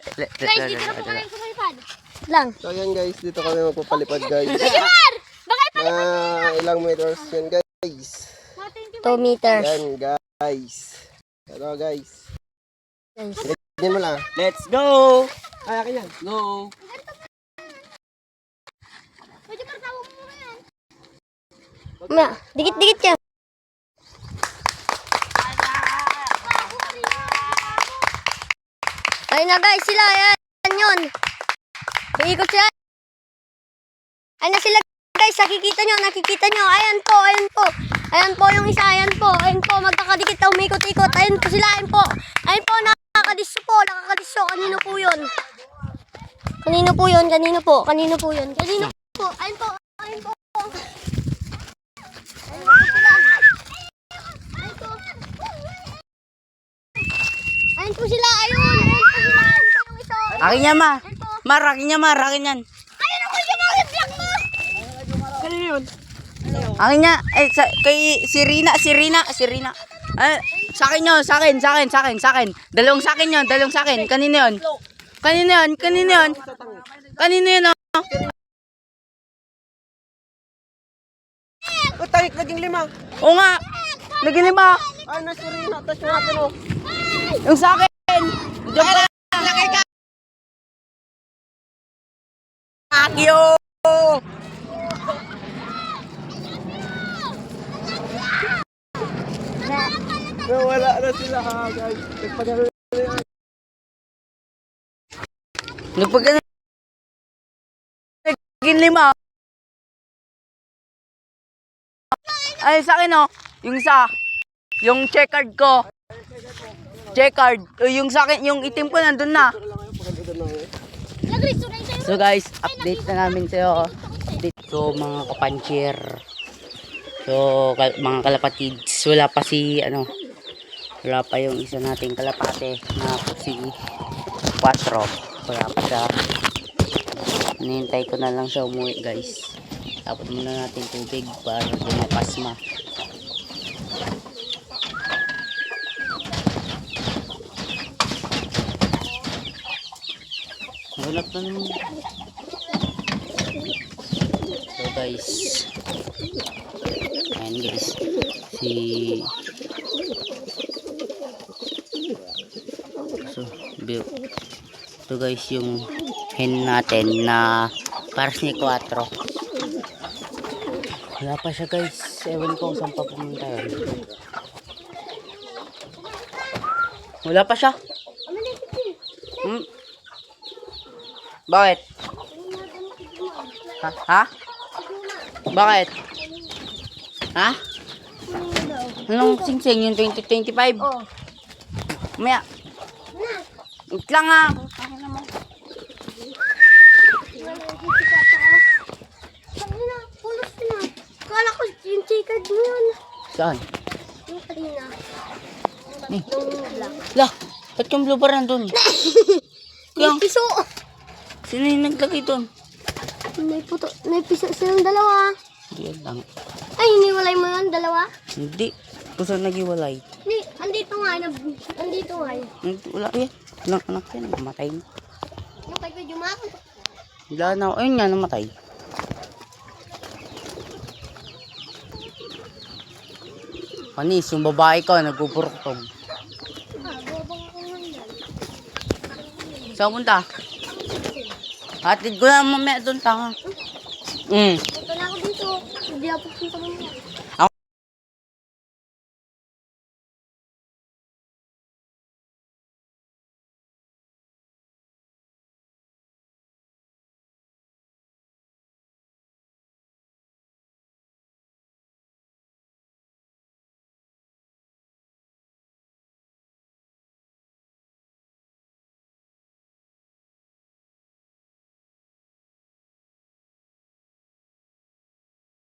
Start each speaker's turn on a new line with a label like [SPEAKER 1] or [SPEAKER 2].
[SPEAKER 1] Guys, dito na po kami pumalipad. Lang.
[SPEAKER 2] So yan guys, dito kami magpapalipad guys.
[SPEAKER 1] Jumar! Baka ipalipad
[SPEAKER 2] Ilang meters yan guys.
[SPEAKER 1] 2 meters.
[SPEAKER 2] Yan guys. Ito guys. Ganyan mo lang.
[SPEAKER 3] Let's go!
[SPEAKER 2] Ay, akin yan.
[SPEAKER 3] Go!
[SPEAKER 1] Jumar, tawag mo na yan. Dikit-dikit yan. Ayun na guys, sila. Ayan yun. Iikot sila. Ayun na sila guys, nakikita nyo. Ayan po. Ayan po yung isa, ayan po. Magkakadikit na umikot-ikot. Ayan po sila, ayan po. Nakakadiso po. Kanino po yun? Kanino po. Ayun po. Ayun po sila. Ayun po sila, ayun yung isa.
[SPEAKER 3] Akin yan, ma. Akin yan.
[SPEAKER 1] Ayun ako yung mga black mo.
[SPEAKER 2] Kanino yun?
[SPEAKER 3] Akin niya. Kay si Rina. Sa akin. Dalawang sa akin. Kanino yun?
[SPEAKER 2] O, tayo, naging 5.
[SPEAKER 3] Oo nga. Naging 5.
[SPEAKER 2] Ay, nasa Rina. Tapos yung akin o.
[SPEAKER 3] Yung sa akin. Diyan pa. Laki ka. Akyo.
[SPEAKER 2] Wala na sila ha guys. Nagpagano na yan.
[SPEAKER 3] Naging 5. Ay, sa akin o. Yung isa. Yung checkered ko. Yung sa akin, yung itim ko nandun na. So guys, update na namin sa'yo. So mga kapanchir. So mga kalapatids. Wala pa yung isa nating kalapate na si 4. Wala pa siya. Hinihintay ko na lang siya umuwi guys. Tapos muna natin tubig para di mapasma. Hulap na naman. So guys. Ayan guys. Ito guys yung hen natin na pares ni 4. Wala pa siya guys. Ewan ko saan pa pumunta yan. Wala pa siya. Bakit? Ha? Bakit? Ha? Anong singsing yung 2025?
[SPEAKER 1] Oh.
[SPEAKER 3] Maya. Wait lang ha.
[SPEAKER 1] Kala ko yung checkered mo yun.
[SPEAKER 3] Saan?
[SPEAKER 1] Yung kanina.
[SPEAKER 3] Eh.
[SPEAKER 1] Yung black.
[SPEAKER 3] Lah, ba't yung blue bar nandun?
[SPEAKER 1] Yung piso.
[SPEAKER 3] Sino yung naglagay doon?
[SPEAKER 1] May piso silang dalawa.
[SPEAKER 3] Hindi lang.
[SPEAKER 1] Ay, hiniwalay mo yun, dalawa?
[SPEAKER 3] Hindi. Kung saan nagiwalay?
[SPEAKER 1] Hindi, andito nga. Andito nga.
[SPEAKER 3] Wala yan. Walang anak yan. Namatay na.
[SPEAKER 1] Yung kay Kuya Jumak.
[SPEAKER 3] Wala na. Ayun nga, namatay. Panis, yung babae ko, nagpupurktog.
[SPEAKER 1] Bobang ko lang yan.
[SPEAKER 3] Saan punta? Hatid ko na mamaya doon, tanga.
[SPEAKER 1] Punta na ako dito. Hindi ako punta mo.